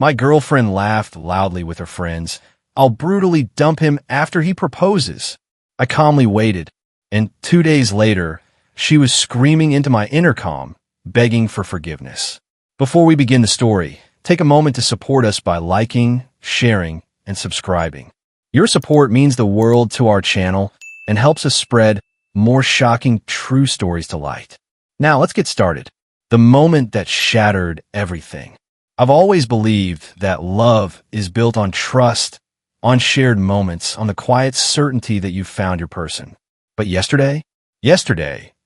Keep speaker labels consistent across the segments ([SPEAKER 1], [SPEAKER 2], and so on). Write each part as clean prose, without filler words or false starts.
[SPEAKER 1] My girlfriend laughed loudly with her friends. I'll brutally dump him after he proposes. I calmly waited, and 2 days later, she was screaming into my intercom, begging for forgiveness. Before we begin the story, take a moment to support us by liking, sharing, and subscribing. Your support means the world to our channel and helps us spread more shocking true stories to light. Now let's get started. The moment that shattered everything. I've always believed that love is built on trust, on shared moments, on the quiet certainty that you've found your person. But yesterday,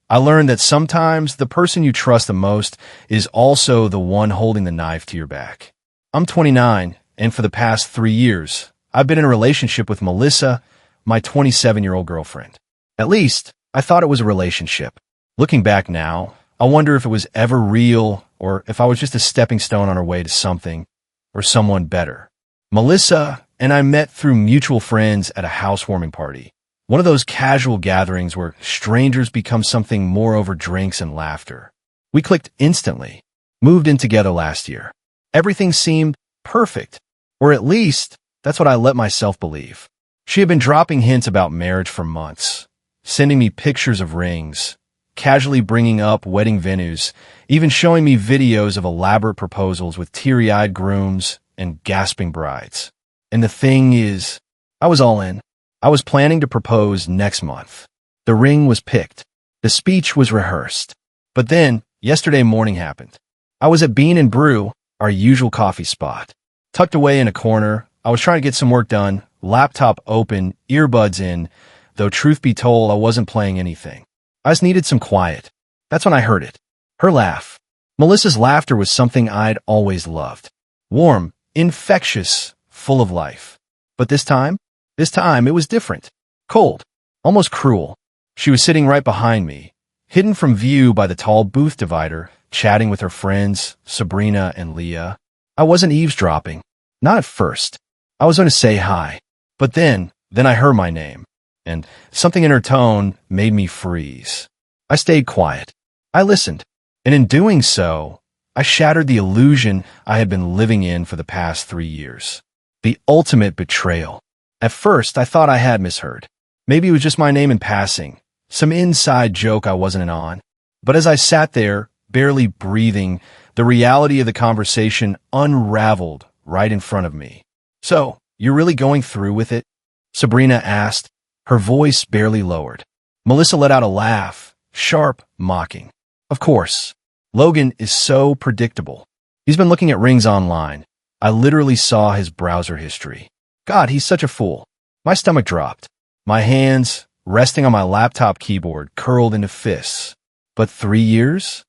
[SPEAKER 1] I learned that sometimes the person you trust the most is also the one holding the knife to your back. I'm 29, and for the past 3 years, I've been in a relationship with Melissa, my 27-year-old girlfriend. At least, I thought it was a relationship. Looking back now, I wonder if it was ever real or if I was just a stepping stone on our way to something or someone better. Melissa and I met through mutual friends at a housewarming party. One of those casual gatherings where strangers become something more over drinks and laughter. We clicked instantly, moved in together last year. Everything seemed perfect, or at least that's what I let myself believe. She had been dropping hints about marriage for months, sending me pictures of rings, casually bringing up wedding venues, even showing me videos of elaborate proposals with teary-eyed grooms and gasping brides. And the thing is, I was all in. I was planning to propose next month. The ring was picked. The speech was rehearsed. But then, yesterday morning happened. I was at Bean and Brew, our usual coffee spot. Tucked away in a corner, I was trying to get some work done, laptop open, earbuds in, though truth be told, I wasn't playing anything. I just needed some quiet. That's when I heard it. Her laugh. Melissa's laughter was something I'd always loved. Warm, infectious, full of life. But this time it was different. Cold, almost cruel. She was sitting right behind me, hidden from view by the tall booth divider, chatting with her friends, Sabrina and Leah. I wasn't eavesdropping. Not at first. I was going to say hi. But then I heard my name, and something in her tone made me freeze. I stayed quiet. I listened, and in doing so, I shattered the illusion I had been living in for the past 3 years. The ultimate betrayal. At first, I thought I had misheard. Maybe it was just my name in passing, some inside joke I wasn't in on. But as I sat there, barely breathing, the reality of the conversation unraveled right in front of me. "So, you're really going through with it?" Sabrina asked, her voice barely lowered. Melissa let out a laugh, sharp, mocking. "Of course. Logan is so predictable. He's been looking at rings online. I literally saw his browser history. God, he's such a fool." My stomach dropped. My hands, resting on my laptop keyboard, curled into fists. "But 3 years?"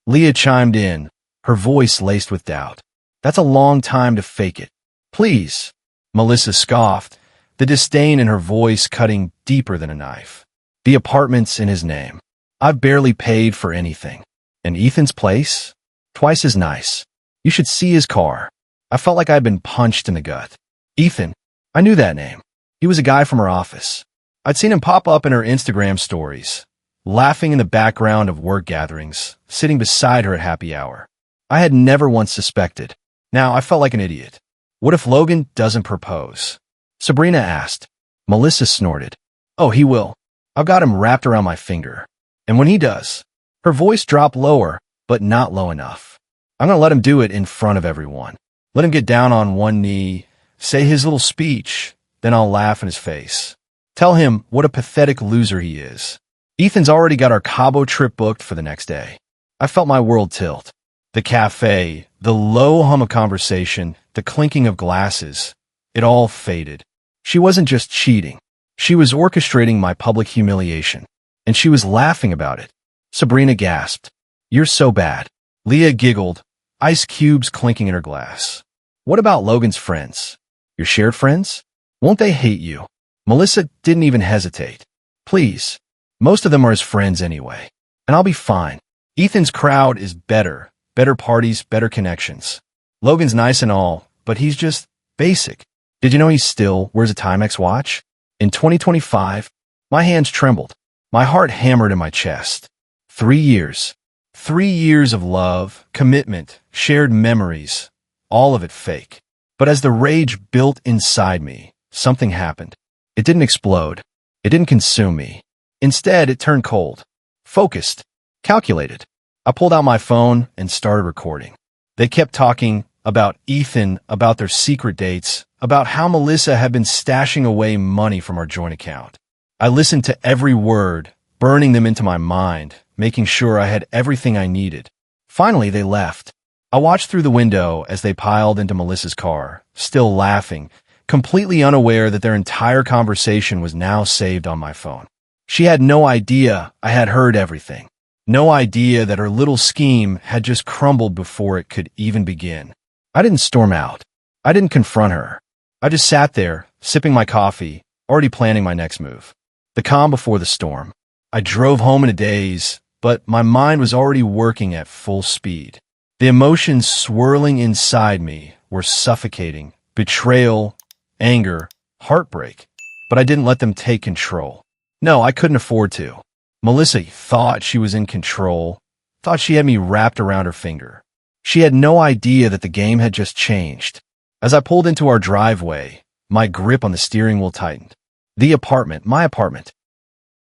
[SPEAKER 1] Leah chimed in, her voice laced with doubt. "That's a long time to fake it." "Please," Melissa scoffed, the disdain in her voice cutting deeper than a knife. "The apartment's in his name. I've barely paid for anything. And Ethan's place? Twice as nice. You should see his car." I felt like I'd been punched in the gut. Ethan. I knew that name. He was a guy from her office. I'd seen him pop up in her Instagram stories, laughing in the background of work gatherings, sitting beside her at happy hour. I had never once suspected. Now I felt like an idiot. What if Logan doesn't propose? Sabrina asked. Melissa snorted. "Oh, he will. I've got him wrapped around my finger. And when he does," her voice dropped lower, but not low enough, "I'm going to let him do it in front of everyone. Let him get down on one knee, say his little speech, then I'll laugh in his face. Tell him what a pathetic loser he is. Ethan's already got our Cabo trip booked for the next day." I felt my world tilt. The cafe, the low hum of conversation, the clinking of glasses, it all faded. She wasn't just cheating. She was orchestrating my public humiliation, and she was laughing about it. Sabrina gasped. "You're so bad." Leah giggled, ice cubes clinking in her glass. "What about Logan's friends? Your shared friends? Won't they hate you?" Melissa didn't even hesitate. "Please. Most of them are his friends anyway. And I'll be fine. Ethan's crowd is better. Better parties, better connections. Logan's nice and all, but he's just basic. Did you know he still wears a Timex watch? In 2025, my hands trembled. My heart hammered in my chest. 3 years. 3 years of love, commitment, shared memories, all of it fake. But as the rage built inside me, something happened. It didn't explode. It didn't consume me. Instead, it turned cold, focused, calculated. I pulled out my phone and started recording. They kept talking about Ethan, about their secret dates, about how Melissa had been stashing away money from our joint account. I listened to every word, burning them into my mind, making sure I had everything I needed. Finally, they left. I watched through the window as they piled into Melissa's car, still laughing, completely unaware that their entire conversation was now saved on my phone. She had no idea I had heard everything. No idea that her little scheme had just crumbled before it could even begin. I didn't storm out. I didn't confront her. I just sat there, sipping my coffee, already planning my next move. The calm before the storm. I drove home in a daze, but my mind was already working at full speed. The emotions swirling inside me were suffocating. Betrayal, anger, heartbreak. But I didn't let them take control. No, I couldn't afford to. Melissa thought she was in control, thought she had me wrapped around her finger. She had no idea that the game had just changed. As I pulled into our driveway, my grip on the steering wheel tightened. The apartment, my apartment,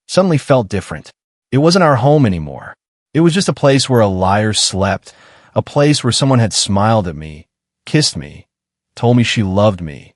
[SPEAKER 1] suddenly felt different. It wasn't our home anymore. It was just a place where a liar slept, a place where someone had smiled at me, kissed me, told me she loved me,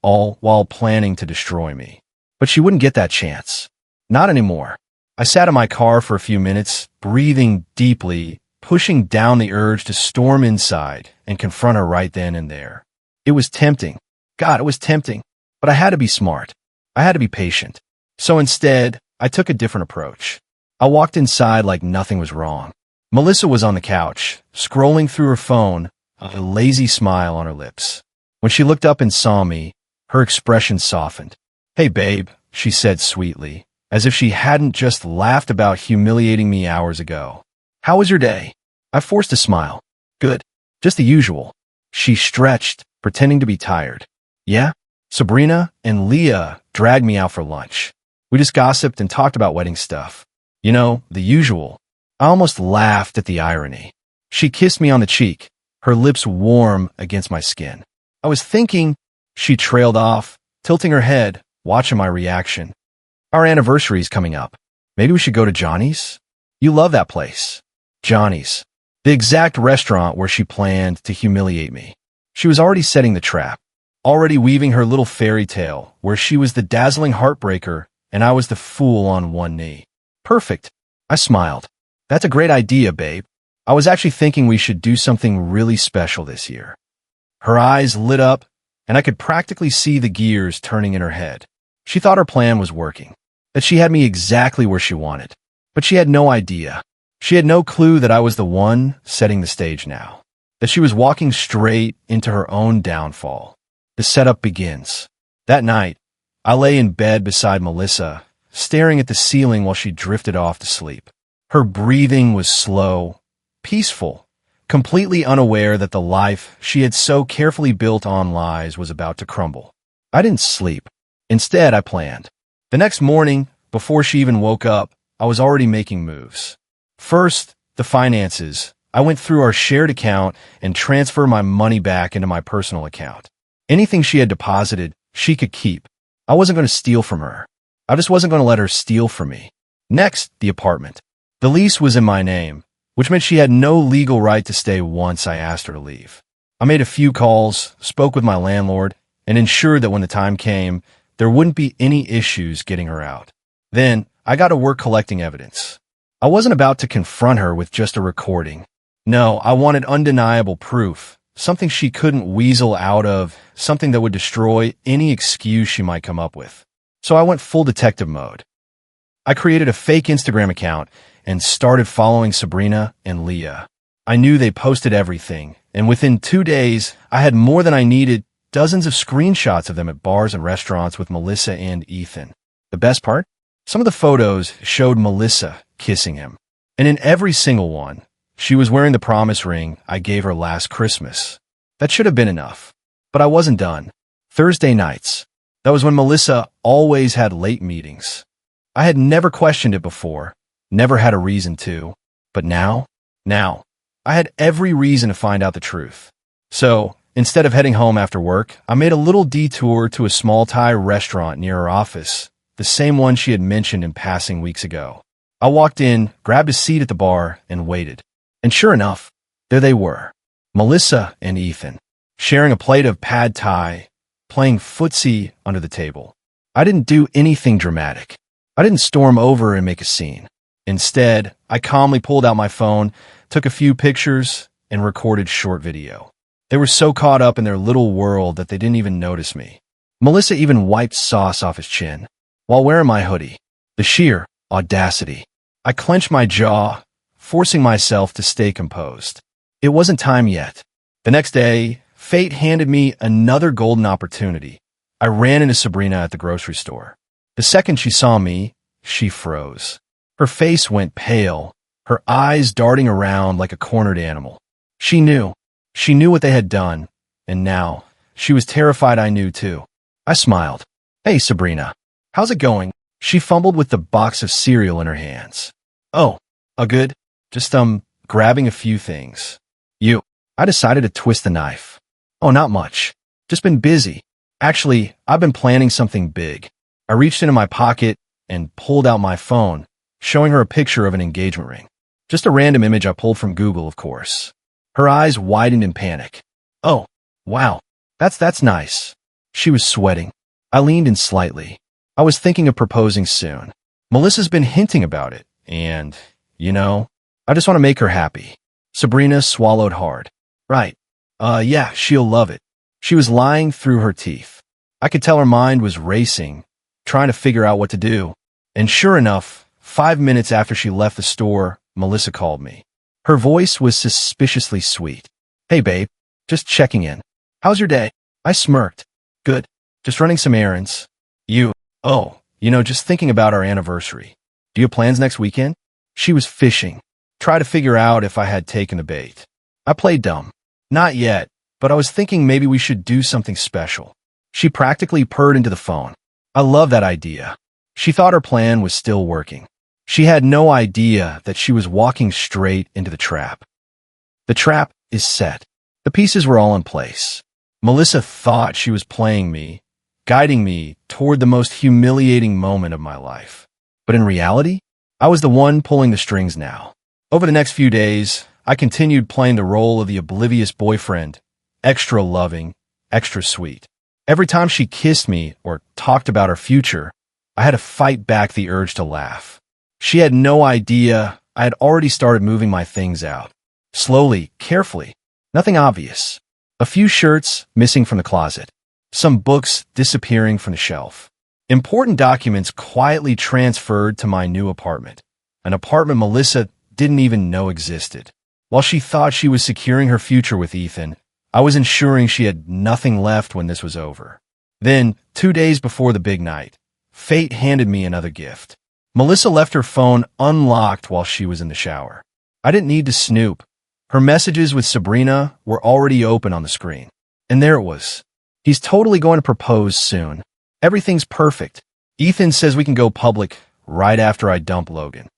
[SPEAKER 1] all while planning to destroy me. But she wouldn't get that chance. Not anymore. I sat in my car for a few minutes, breathing deeply, pushing down the urge to storm inside and confront her right then and there. It was tempting. God, it was tempting. But I had to be smart. I had to be patient. So instead, I took a different approach. I walked inside like nothing was wrong. Melissa was on the couch, scrolling through her phone, a lazy smile on her lips. When she looked up and saw me, her expression softened. "Hey, babe," she said sweetly, as if she hadn't just laughed about humiliating me hours ago. "How was your day?" I forced a smile. "Good. Just the usual." She stretched, pretending to be tired. "Yeah?" Sabrina and Leah dragged me out for lunch. We just gossiped and talked about wedding stuff. You know, the usual. I almost laughed at the irony. She kissed me on the cheek, her lips warm against my skin. I was thinking. She trailed off, tilting her head, watching my reaction. "Our anniversary's coming up. Maybe we should go to Johnny's? You love that place." Johnny's. The exact restaurant where she planned to humiliate me. She was already setting the trap, already weaving her little fairy tale where she was the dazzling heartbreaker and I was the fool on one knee. Perfect. I smiled. "That's a great idea, babe. I was actually thinking we should do something really special this year." Her eyes lit up, and I could practically see the gears turning in her head. She thought her plan was working, that she had me exactly where she wanted. But she had no idea. She had no clue that I was the one setting the stage now, that she was walking straight into her own downfall. The setup begins. That night, I lay in bed beside Melissa, staring at the ceiling while she drifted off to sleep. Her breathing was slow, peaceful, completely unaware that the life she had so carefully built on lies was about to crumble. I didn't sleep. Instead, I planned. The next morning, before she even woke up, I was already making moves. First, the finances. I went through our shared account and transferred my money back into my personal account. Anything she had deposited, she could keep. I wasn't going to steal from her. I just wasn't going to let her steal from me. Next, the apartment. The lease was in my name, which meant she had no legal right to stay once I asked her to leave. I made a few calls, spoke with my landlord, and ensured that when the time came, there wouldn't be any issues getting her out. Then, I got to work collecting evidence. I wasn't about to confront her with just a recording. No, I wanted undeniable proof, something she couldn't weasel out of, something that would destroy any excuse she might come up with. So I went full detective mode. I created a fake Instagram account and started following Sabrina and Leah. I knew they posted everything, and within 2 days, I had more than I needed, dozens of screenshots of them at bars and restaurants with Melissa and Ethan. The best part? Some of the photos showed Melissa kissing him. And in every single one, she was wearing the promise ring I gave her last Christmas. That should have been enough. But I wasn't done. Thursday nights. That was when Melissa always had late meetings. I had never questioned it before, never had a reason to. But now, I had every reason to find out the truth. So, Instead of heading home after work, I made a little detour to a small Thai restaurant near her office, the same one she had mentioned in passing weeks ago. I walked in, grabbed a seat at the bar, and waited. And sure enough, there they were, Melissa and Ethan, sharing a plate of pad thai, playing footsie under the table. I didn't do anything dramatic. I didn't storm over and make a scene. Instead, I calmly pulled out my phone, took a few pictures, and recorded short video. They were so caught up in their little world that they didn't even notice me. Melissa even wiped sauce off his chin while wearing my hoodie. The sheer audacity. I clenched my jaw, forcing myself to stay composed. It wasn't time yet. The next day, fate handed me another golden opportunity. I ran into Sabrina at the grocery store. The second she saw me, she froze. Her face went pale, her eyes darting around like a cornered animal. She knew what they had done, and now she was terrified I knew too. I smiled. "Hey, Sabrina. How's it going?" She fumbled with the box of cereal in her hands. "Oh, good. Just, grabbing a few things." "You." I decided to twist the knife. "Oh, not much. Just been busy. Actually, I've been planning something big." I reached into my pocket and pulled out my phone, showing her a picture of an engagement ring. Just a random image I pulled from Google, of course. Her eyes widened in panic. "Oh, wow. That's nice." She was sweating. I leaned in slightly. "I was thinking of proposing soon. Melissa's been hinting about it, and, I just want to make her happy." Sabrina swallowed hard. "Right. Yeah, she'll love it." She was lying through her teeth. I could tell her mind was racing, trying to figure out what to do. And sure enough, 5 minutes after she left the store, Melissa called me. Her voice was suspiciously sweet. "Hey, babe. Just checking in. How's your day?" I smirked. "Good. Just running some errands." "You? Oh, just thinking about our anniversary. Do you have plans next weekend?" She was fishing. Try to figure out if I had taken the bait. I played dumb. "Not yet, but I was thinking maybe we should do something special." She practically purred into the phone. I love that idea. She thought her plan was still working. She had no idea that she was walking straight into the trap. The trap is set. The pieces were all in place. Melissa thought she was playing me, guiding me toward the most humiliating moment of my life. But in reality, I was the one pulling the strings now. Over the next few days, I continued playing the role of the oblivious boyfriend, extra loving, extra sweet. Every time she kissed me or talked about her future, I had to fight back the urge to laugh. She had no idea I had already started moving my things out. Slowly, carefully, nothing obvious. A few shirts missing from the closet. Some books disappearing from the shelf. Important documents quietly transferred to my new apartment. An apartment Melissa didn't even know existed. While she thought she was securing her future with Ethan, I was ensuring she had nothing left when this was over. Then, 2 days before the big night, fate handed me another gift. Melissa left her phone unlocked while she was in the shower. I didn't need to snoop. Her messages with Sabrina were already open on the screen. And there it was. "He's totally going to propose soon. Everything's perfect. Ethan says we can go public right after I dump Logan."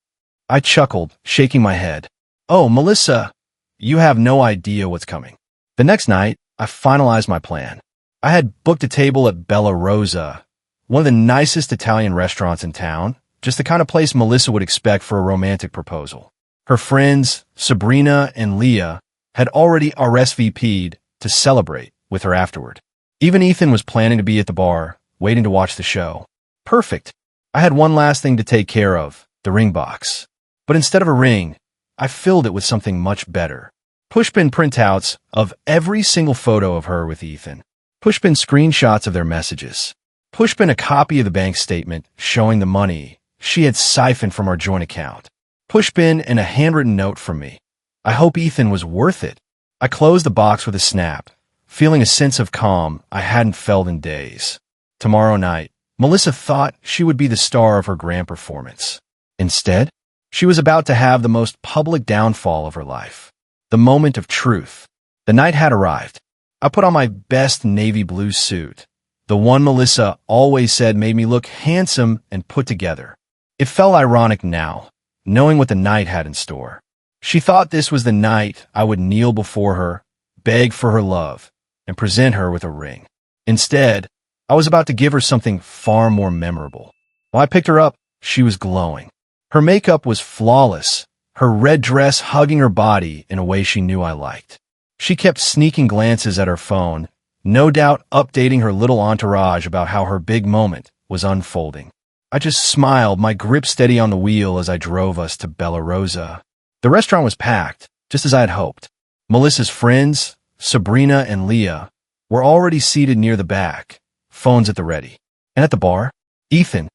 [SPEAKER 1] I chuckled, shaking my head. "Oh, Melissa, you have no idea what's coming." The next night, I finalized my plan. I had booked a table at Bella Rosa, one of the nicest Italian restaurants in town, just the kind of place Melissa would expect for a romantic proposal. Her friends, Sabrina and Leah, had already RSVP'd to celebrate with her afterward. Even Ethan was planning to be at the bar, waiting to watch the show. Perfect. I had one last thing to take care of, the ring box. But instead of a ring, I filled it with something much better. Pushpin printouts of every single photo of her with Ethan. Pushpin screenshots of their messages. Pushpin a copy of the bank statement showing the money she had siphoned from our joint account. Pushpin and a handwritten note from me. I hope Ethan was worth it. I closed the box with a snap, feeling a sense of calm I hadn't felt in days. Tomorrow night, Melissa thought she would be the star of her grand performance. Instead, she was about to have the most public downfall of her life. The moment of truth. The night had arrived. I put on my best navy blue suit, the one Melissa always said made me look handsome and put together. It felt ironic now, knowing what the night had in store. She thought this was the night I would kneel before her, beg for her love, and present her with a ring. Instead, I was about to give her something far more memorable. When I picked her up, she was glowing. Her makeup was flawless, her red dress hugging her body in a way she knew I liked. She kept sneaking glances at her phone, no doubt updating her little entourage about how her big moment was unfolding. I just smiled, my grip steady on the wheel as I drove us to Bella Rosa. The restaurant was packed, just as I had hoped. Melissa's friends, Sabrina and Leah, were already seated near the back, phones at the ready. And at the bar, Ethan.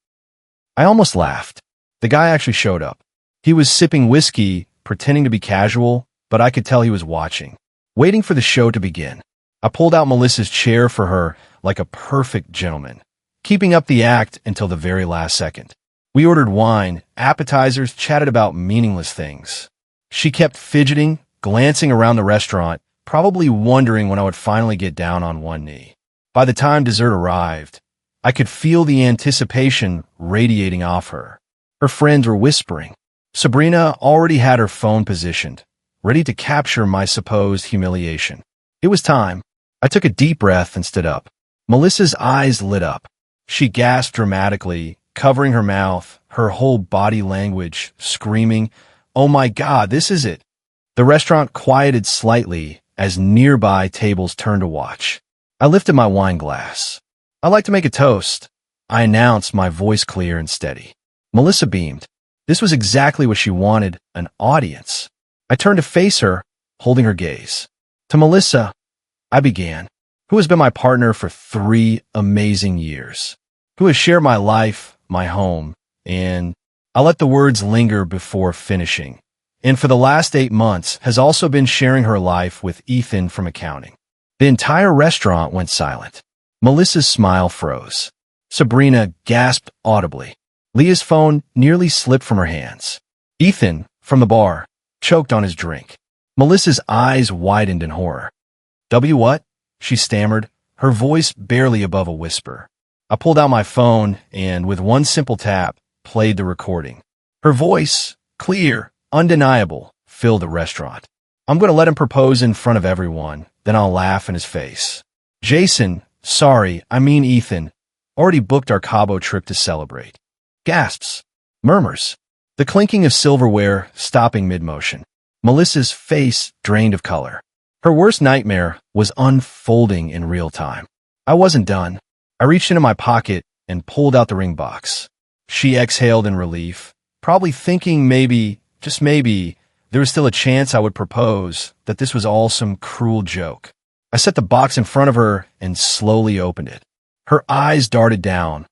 [SPEAKER 1] I almost laughed. The guy actually showed up. He was sipping whiskey, pretending to be casual, but I could tell he was watching, waiting for the show to begin. I pulled out Melissa's chair for her like a perfect gentleman, keeping up the act until the very last second. We ordered wine, appetizers, chatted about meaningless things. She kept fidgeting, glancing around the restaurant, probably wondering when I would finally get down on one knee. By the time dessert arrived, I could feel the anticipation radiating off her. Her friends were whispering. Sabrina already had her phone positioned, ready to capture my supposed humiliation. It was time. I took a deep breath and stood up. Melissa's eyes lit up. She gasped dramatically, covering her mouth, her whole body language, screaming, "Oh my God, this is it!" The restaurant quieted slightly as nearby tables turned to watch. I lifted my wine glass. "I'd like to make a toast," I announced, my voice clear and steady. Melissa beamed. This was exactly what she wanted, an audience. I turned to face her, holding her gaze. "To Melissa," I began, "who has been my partner for 3 amazing years, who has shared my life, my home, and I let the words linger before finishing, and for the last 8 months has also been sharing her life with Ethan from accounting." The entire restaurant went silent. Melissa's smile froze. Sabrina gasped audibly. Leah's phone nearly slipped from her hands. Ethan, from the bar, choked on his drink. Melissa's eyes widened in horror. What?" she stammered, her voice barely above a whisper. I pulled out my phone and, with one simple tap, played the recording. Her voice, clear, undeniable, filled the restaurant. "I'm going to let him propose in front of everyone, then I'll laugh in his face. Jason, sorry, I mean Ethan, already booked our Cabo trip to celebrate." Gasps, murmurs, the clinking of silverware stopping mid-motion. Melissa's face drained of color. Her worst nightmare was unfolding in real time. I wasn't done. I reached into my pocket and pulled out the ring box. She exhaled in relief, probably thinking maybe, just maybe, there was still a chance I would propose, that this was all some cruel joke. I set the box in front of her and slowly opened it. Her eyes darted down,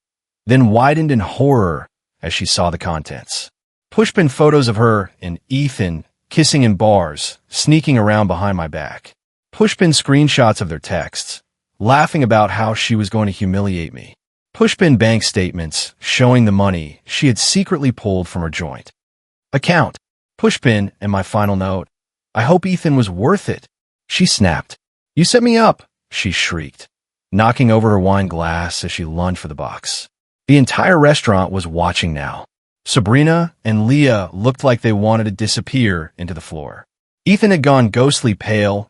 [SPEAKER 1] then widened in horror as she saw the contents. Pushpin photos of her and Ethan kissing in bars, sneaking around behind my back. Pushpin screenshots of their texts, laughing about how she was going to humiliate me. Pushpin bank statements showing the money she had secretly pulled from her joint account. Pushpin and my final note, "I hope Ethan was worth it." She snapped. "You set me up," she shrieked, knocking over her wine glass as she lunged for the box. The entire restaurant was watching now. Sabrina and Leah looked like they wanted to disappear into the floor. Ethan had gone ghostly pale,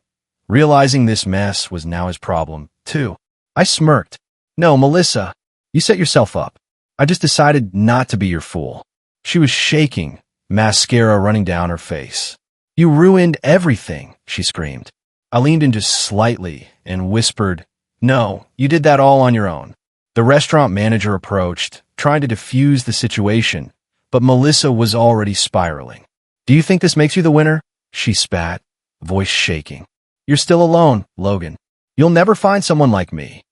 [SPEAKER 1] realizing this mess was now his problem, too. I smirked. "No, Melissa, you set yourself up. I just decided not to be your fool." She was shaking, mascara running down her face. "You ruined everything," she screamed. I leaned in just slightly and whispered, "No, you did that all on your own." The restaurant manager approached, trying to defuse the situation, but Melissa was already spiraling. "Do you think this makes you the winner?" she spat, voice shaking. "You're still alone, Logan. You'll never find someone like me."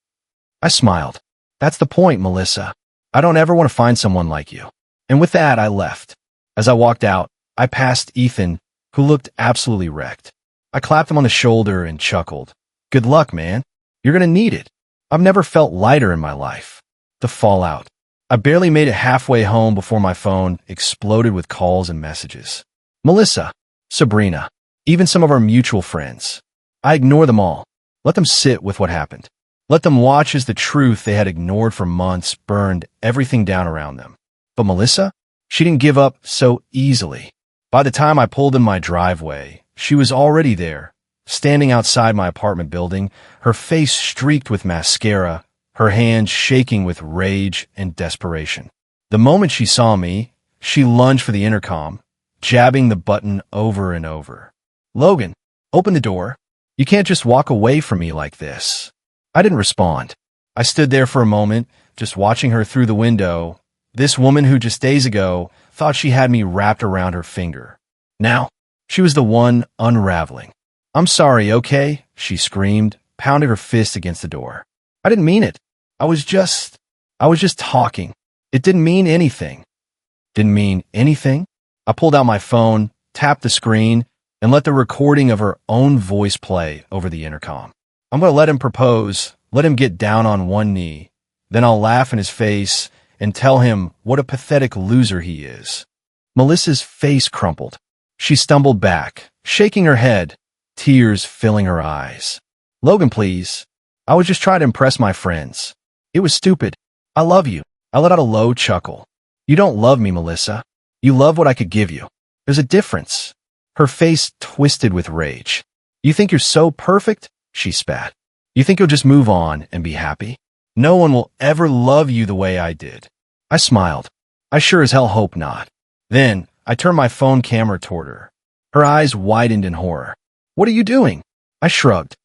[SPEAKER 1] I smiled. "That's the point, Melissa. I don't ever want to find someone like you." And with that, I left. As I walked out, I passed Ethan, who looked absolutely wrecked. I clapped him on the shoulder and chuckled. "Good luck, man. You're going to need it." I've never felt lighter in my life. The fallout. I barely made it halfway home before my phone exploded with calls and messages. Melissa, Sabrina, even some of our mutual friends. I ignore them all. Let them sit with what happened. Let them watch as the truth they had ignored for months burned everything down around them. But Melissa? She didn't give up so easily. By the time I pulled in my driveway, she was already there, standing outside my apartment building, her face streaked with mascara, her hands shaking with rage and desperation. The moment she saw me, she lunged for the intercom, jabbing the button over and over. "Logan, open the door. You can't just walk away from me like this." I didn't respond. I stood there for a moment, just watching her through the window. This woman who just days ago thought she had me wrapped around her finger. Now, she was the one unraveling. "I'm sorry, okay?" she screamed, pounding her fist against the door. "I didn't mean it. I was just talking. It didn't mean anything." Didn't mean anything? I pulled out my phone, tapped the screen, and let the recording of her own voice play over the intercom. "I'm going to let him propose, let him get down on one knee. Then I'll laugh in his face and tell him what a pathetic loser he is." Melissa's face crumpled. She stumbled back, shaking her head, tears filling her eyes. "Logan, please. I was just trying to impress my friends. It was stupid. I love you." I let out a low chuckle. "You don't love me, Melissa. You love what I could give you. There's a difference." Her face twisted with rage. "You think you're so perfect?" she spat. "You think you'll just move on and be happy? No one will ever love you the way I did." I smiled. "I sure as hell hope not." Then I turned my phone camera toward her. Her eyes widened in horror. "What are you doing?" I shrugged.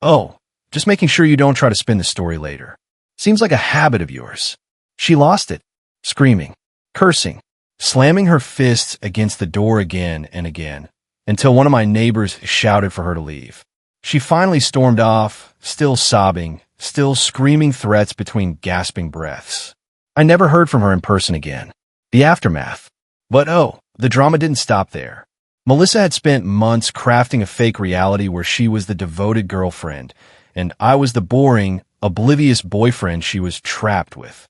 [SPEAKER 1] "Oh, just making sure you don't try to spin the story later. Seems like a habit of yours." She lost it, screaming, cursing, slamming her fists against the door again and again, until one of my neighbors shouted for her to leave. She finally stormed off, still sobbing, still screaming threats between gasping breaths. I never heard from her in person again. The aftermath. But oh, the drama didn't stop there. Melissa had spent months crafting a fake reality where she was the devoted girlfriend, and I was the boring, oblivious boyfriend she was trapped with.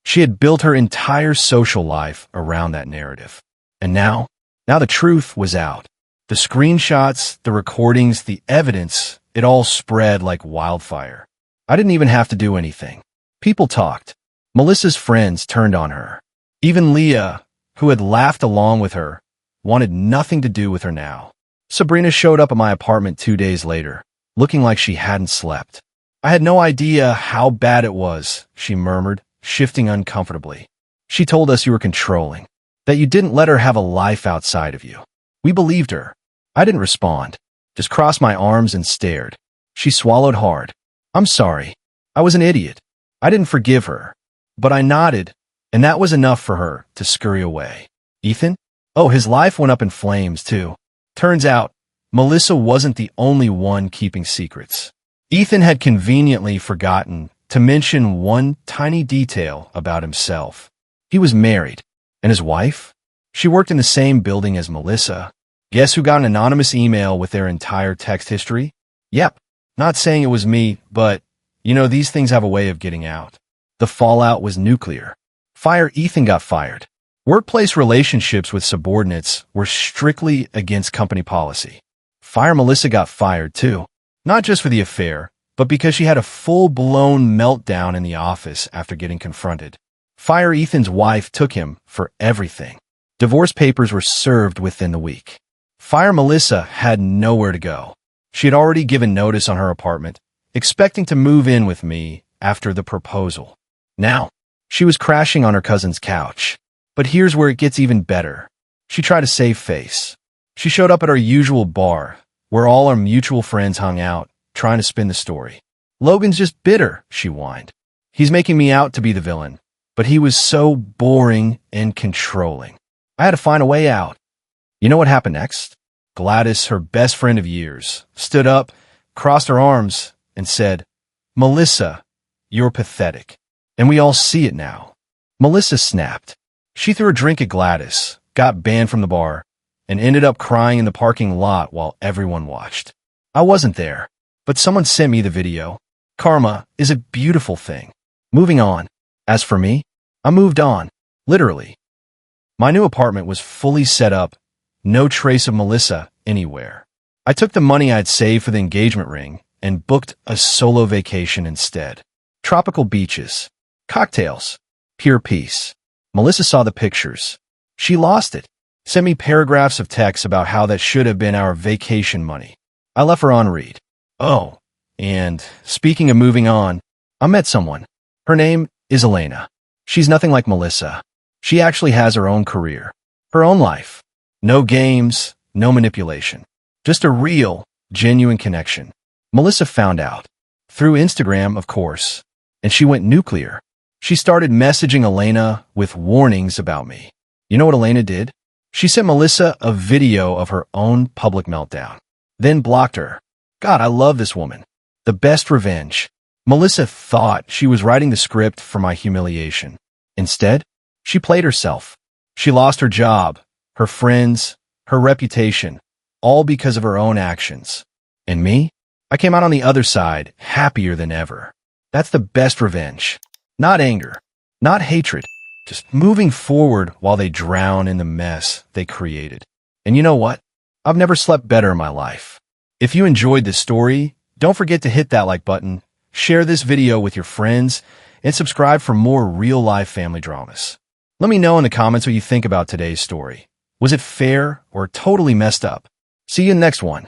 [SPEAKER 1] She had built her entire social life around that narrative. And now the truth was out. The screenshots, the recordings, the evidence, it all spread like wildfire. I didn't even have to do anything. People talked. Melissa's friends turned on her. Even Leah, who had laughed along with her, wanted nothing to do with her now. Sabrina showed up at my apartment 2 days later, looking like she hadn't slept. "I had no idea how bad it was," she murmured, shifting uncomfortably. "She told us you were controlling, that you didn't let her have a life outside of you." We believed her. I didn't respond, just crossed my arms and stared. She swallowed hard. "I'm sorry. I was an idiot. I didn't forgive her." But I nodded, and that was enough for her to scurry away. Ethan? Oh, his life went up in flames, too. Turns out, Melissa wasn't the only one keeping secrets. Ethan had conveniently forgotten to mention one tiny detail about himself. He was married. And his wife? She worked in the same building as Melissa. Guess who got an anonymous email with their entire text history? Yep. Not saying it was me, but, these things have a way of getting out. The fallout was nuclear. Fire Ethan got fired. Workplace relationships with subordinates were strictly against company policy. Fire Melissa got fired, too. Not just for the affair, but because she had a full-blown meltdown in the office after getting confronted. Fire Ethan's wife took him for everything. Divorce papers were served within the week. Fire Melissa had nowhere to go. She had already given notice on her apartment, expecting to move in with me after the proposal. Now, she was crashing on her cousin's couch. But here's where it gets even better. She tried to save face. She showed up at our usual bar, where all our mutual friends hung out, trying to spin the story. "Logan's just bitter," she whined. "He's making me out to be the villain, but he was so boring and controlling. I had to find a way out." You know what happened next? Gladys, her best friend of years, stood up, crossed her arms, and said, "Melissa, you're pathetic. And we all see it now." Melissa snapped. She threw a drink at Gladys, got banned from the bar, and ended up crying in the parking lot while everyone watched. I wasn't there, but someone sent me the video. Karma is a beautiful thing. Moving on. As for me, I moved on, literally. My new apartment was fully set up, no trace of Melissa anywhere. I took the money I'd saved for the engagement ring and booked a solo vacation instead. Tropical beaches, cocktails, pure peace. Melissa saw the pictures. She lost it. Sent me paragraphs of text about how that should have been our vacation money. I left her on read. Oh, and speaking of moving on, I met someone. Her name is Elena. She's nothing like Melissa. She actually has her own career, her own life. No games, no manipulation. Just a real, genuine connection. Melissa found out. Through Instagram, of course. And she went nuclear. She started messaging Elena with warnings about me. You know what Elena did? She sent Melissa a video of her own public meltdown, then blocked her. God, I love this woman. The best revenge. Melissa thought she was writing the script for my humiliation. Instead, she played herself. She lost her job, her friends, her reputation, all because of her own actions. And me? I came out on the other side, happier than ever. That's the best revenge. Not anger, not hatred, just moving forward while they drown in the mess they created. And you know what? I've never slept better in my life. If you enjoyed this story, don't forget to hit that like button, share this video with your friends, and subscribe for more real-life family dramas. Let me know in the comments what you think about today's story. Was it fair or totally messed up? See you in the next one.